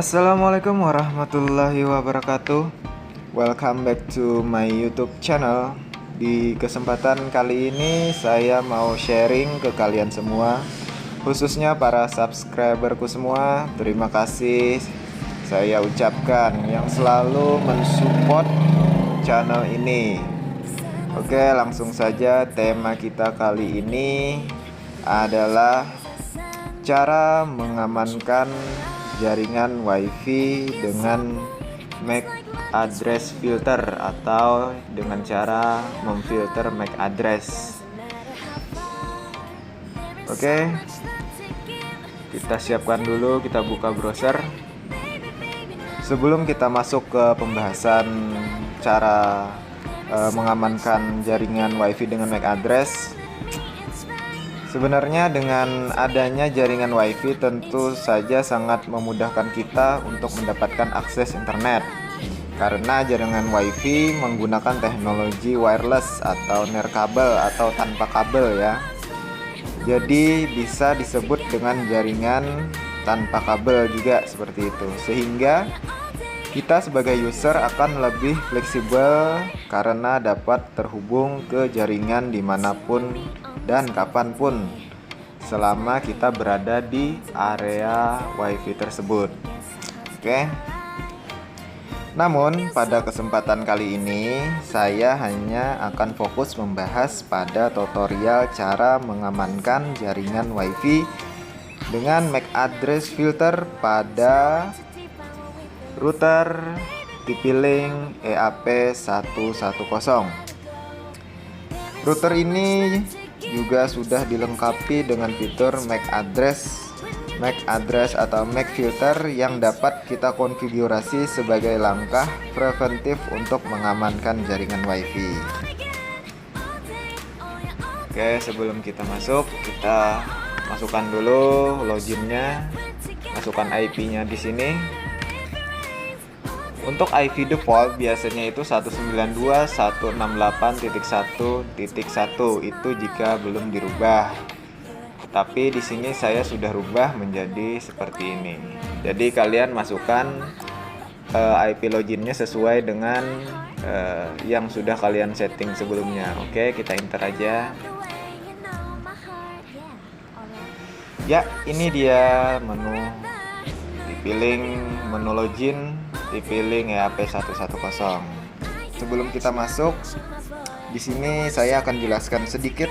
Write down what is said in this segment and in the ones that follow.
Assalamualaikum warahmatullahi wabarakatuh. Welcome back to my YouTube channel. Di kesempatan kali ini saya mau sharing ke kalian semua, khususnya para subscriberku semua. Terima kasih saya ucapkan yang selalu mensupport channel ini. Oke, langsung saja. Tema kita kali ini adalah cara mengamankan jaringan WiFi dengan MAC address filter atau dengan cara memfilter MAC address. Oke, kita siapkan dulu, kita buka browser. Sebelum kita masuk ke pembahasan cara mengamankan jaringan WiFi dengan MAC address, sebenarnya dengan adanya jaringan WiFi tentu saja sangat memudahkan kita untuk mendapatkan akses internet. Karena jaringan WiFi menggunakan teknologi wireless atau nirkabel atau tanpa kabel ya. Jadi bisa disebut dengan jaringan tanpa kabel juga seperti itu. Sehingga kita sebagai user akan lebih fleksibel karena dapat terhubung ke jaringan dimanapun dan kapanpun selama kita berada di area WiFi tersebut. Oke. Namun pada kesempatan kali ini saya hanya akan fokus membahas pada tutorial cara mengamankan jaringan WiFi dengan MAC address filter pada router TP-Link EAP110. Router ini juga sudah dilengkapi dengan fitur MAC address atau MAC filter yang dapat kita konfigurasi sebagai langkah preventif untuk mengamankan jaringan WiFi. Oke, sebelum kita masuk, kita masukkan dulu loginnya, masukkan IP-nya di sini. Untuk IP default biasanya itu 192.168.1.1 itu jika belum dirubah. Tapi di sini saya sudah rubah menjadi seperti ini. Jadi kalian masukkan IP loginnya sesuai dengan yang sudah kalian setting sebelumnya. Oke, kita enter aja. Ya, ini dia menu TP-Link, menu login TP-Link EAP110. Sebelum kita masuk, di sini saya akan jelaskan sedikit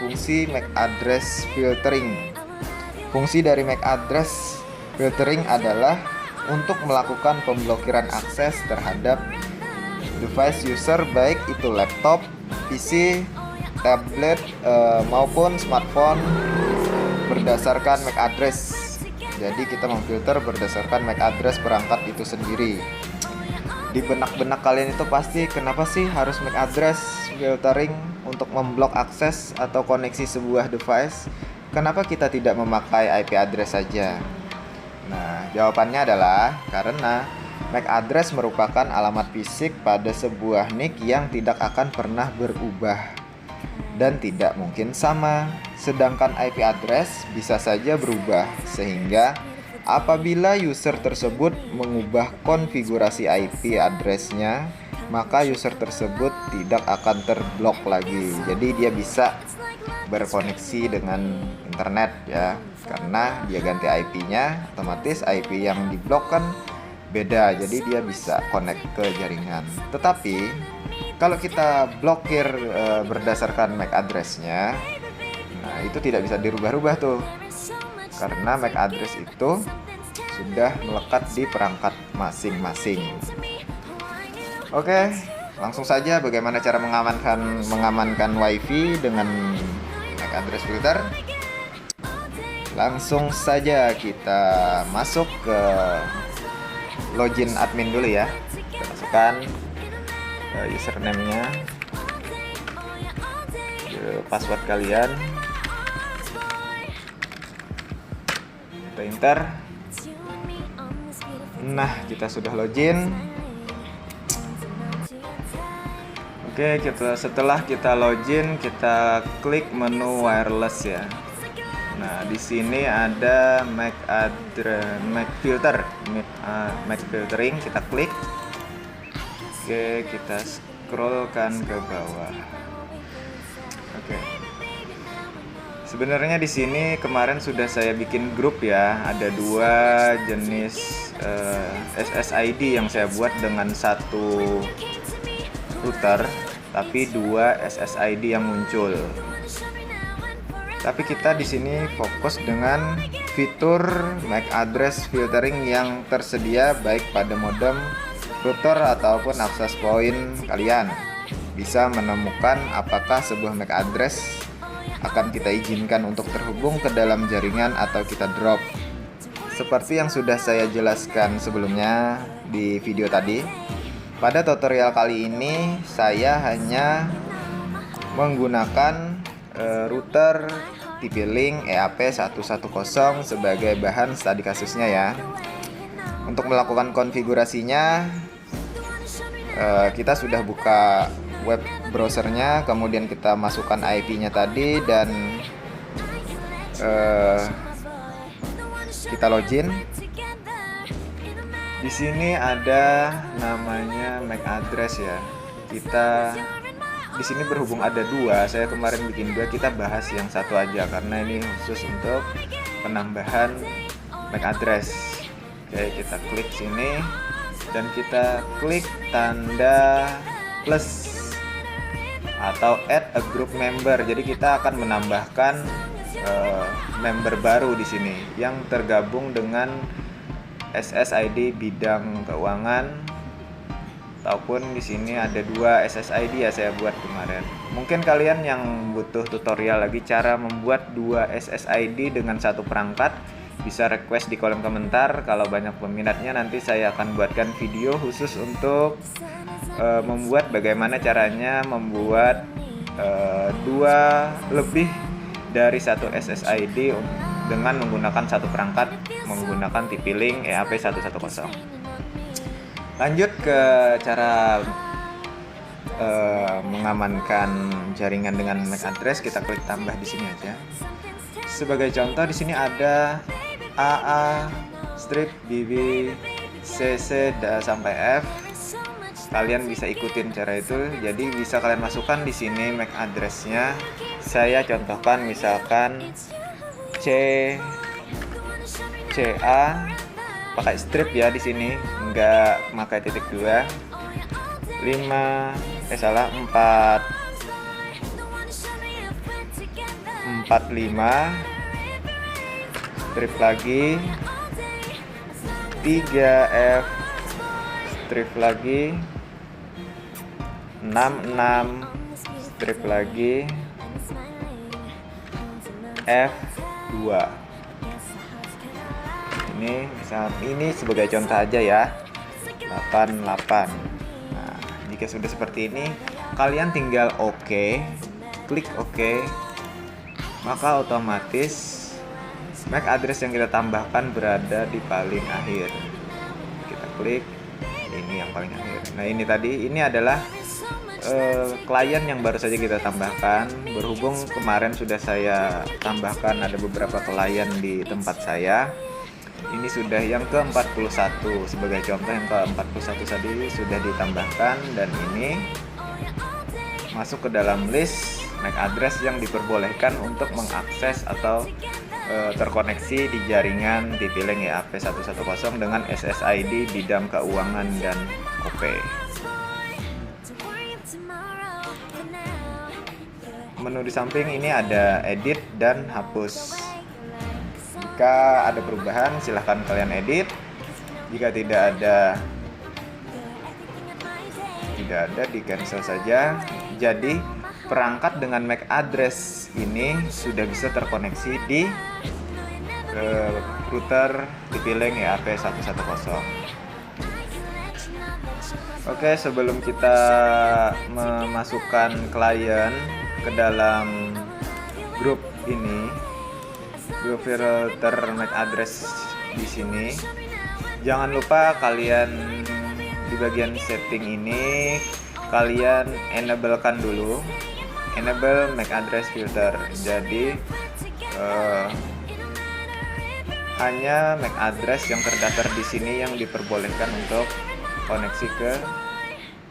fungsi MAC address filtering. Fungsi dari MAC address filtering adalah untuk melakukan pemblokiran akses terhadap device user, baik itu laptop, PC, tablet maupun smartphone berdasarkan MAC address. Jadi kita memfilter berdasarkan MAC address perangkat itu sendiri. Di benak-benak kalian itu pasti, kenapa sih harus MAC address filtering untuk memblok akses atau koneksi sebuah device? Kenapa kita tidak memakai IP address saja? Nah, jawabannya adalah karena MAC address merupakan alamat fisik pada sebuah NIC yang tidak akan pernah berubah dan tidak mungkin sama. Sedangkan IP address bisa saja berubah, sehingga apabila user tersebut mengubah konfigurasi IP address-nya, maka user tersebut tidak akan terblok lagi. Jadi dia bisa berkoneksi dengan internet ya. Karena dia ganti IP-nya, otomatis IP yang diblok kan beda. Jadi dia bisa connect ke jaringan. Tetapi kalau kita blokir berdasarkan MAC address-nya, nah itu tidak bisa dirubah-rubah tuh. Karena MAC address itu sudah melekat di perangkat masing-masing. Oke, langsung saja bagaimana cara mengamankan WiFi dengan MAC address filter. Langsung saja kita masuk ke login admin dulu ya. Kita masukkan username-nya, password kalian. Kita enter. Nah, kita sudah login. Oke, setelah kita login, kita klik menu wireless ya. Nah, di sini ada MAC filtering, kita klik. Oke, kita scrollkan ke bawah. Oke. Sebenarnya di sini kemarin sudah saya bikin grup ya. Ada 2 jenis SSID yang saya buat dengan satu router, tapi 2 SSID yang muncul. Tapi kita di sini fokus dengan fitur MAC address filtering yang tersedia baik pada modem, router ataupun access point kalian. Bisa menemukan apakah sebuah MAC address akan kita izinkan untuk terhubung ke dalam jaringan atau kita drop. Seperti yang sudah saya jelaskan sebelumnya di video tadi, pada tutorial kali ini saya hanya menggunakan router TP-Link EAP110 sebagai bahan studi kasusnya ya. Untuk melakukan konfigurasinya, kita sudah buka web browsernya, kemudian kita masukkan IP-nya tadi dan kita login. Di sini ada namanya MAC address ya. Kita di sini berhubung ada 2, saya kemarin bikin 2, kita bahas yang satu aja karena ini khusus untuk penambahan MAC address. Oke, kita klik sini dan kita klik tanda plus atau add a group member. Jadi kita akan menambahkan member baru di sini yang tergabung dengan SSID bidang keuangan, ataupun di sini ada 2 SSID ya saya buat kemarin. Mungkin kalian yang butuh tutorial lagi cara membuat 2 SSID dengan satu perangkat, bisa request di kolom komentar. Kalau banyak peminatnya nanti saya akan buatkan video khusus untuk membuat bagaimana caranya membuat 2 lebih dari satu SSID dengan menggunakan satu perangkat menggunakan TP-Link EAP110. Lanjut ke cara mengamankan jaringan dengan MAC address, kita klik tambah di sini aja. Sebagai contoh di sini ada AA, strip, BB, CC sampai F. Kalian bisa ikutin cara itu. Jadi bisa kalian masukkan di sini MAC address-nya. Saya contohkan misalkan CA pakai strip ya di sini, enggak pakai titik 2. 4 4 5 strip lagi 3F strip lagi 6 strip lagi F2. Ini sebagai contoh aja ya. 88. Nah, jika sudah seperti ini, kalian tinggal klik OK, maka otomatis MAC address yang kita tambahkan berada di paling akhir. Kita klik ini yang paling akhir. Nah, ini adalah klien yang baru saja kita tambahkan. Berhubung kemarin sudah saya tambahkan ada beberapa klien di tempat saya. Ini sudah yang ke-41. Sebagai contoh yang ke-41 tadi sudah ditambahkan, dan ini masuk ke dalam list MAC address yang diperbolehkan untuk mengakses atau terkoneksi di jaringan TP-Link EAP110 dengan SSID bidang keuangan dan OP. Menu di samping ini ada edit dan hapus. Jika ada perubahan silahkan kalian edit. Jika tidak ada di cancel saja. Jadi perangkat dengan MAC address ini sudah bisa terkoneksi di router TP-Link EAP110. Oke, sebelum kita memasukkan klien ke dalam grup ini, grup filter MAC address di sini, jangan lupa kalian di bagian setting ini kalian enable-kan dulu, enable MAC address filter. Jadi hanya MAC address yang terdaftar di sini yang diperbolehkan untuk koneksi ke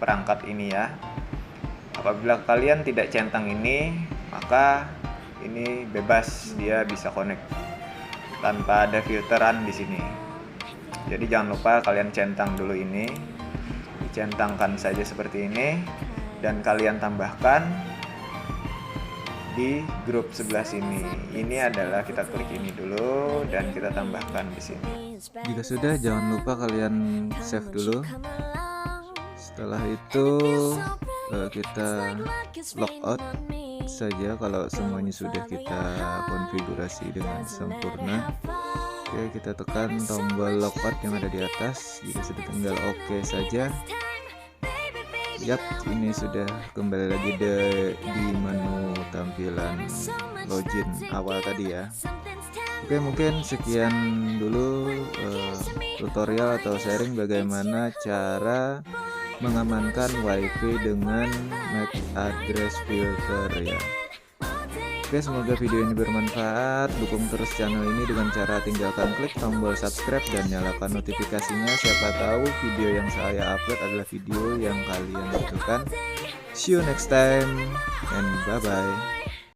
perangkat ini ya. Apabila kalian tidak centang ini, maka ini bebas, dia bisa connect tanpa ada filteran di sini. Jadi jangan lupa kalian centang dulu ini, dicentangkan saja seperti ini, dan kalian tambahkan di grup sebelah sini. Ini adalah kita klik ini dulu dan kita tambahkan di sini. Jika sudah, jangan lupa kalian save dulu. Setelah itu kita logout saja kalau semuanya sudah kita konfigurasi dengan sempurna. Oke, kita tekan tombol logout yang ada di atas. Jika sudah, tinggal oke saja. Yap, ini sudah kembali lagi di menu tampilan login awal tadi ya. Oke, mungkin sekian dulu tutorial atau sharing bagaimana cara mengamankan WiFi dengan MAC address filter ya. Oke, semoga video ini bermanfaat. Dukung terus channel ini dengan cara tinggalkan klik tombol subscribe dan nyalakan notifikasinya. Siapa tahu video yang saya upload adalah video yang kalian butuhkan. See you next time and bye bye.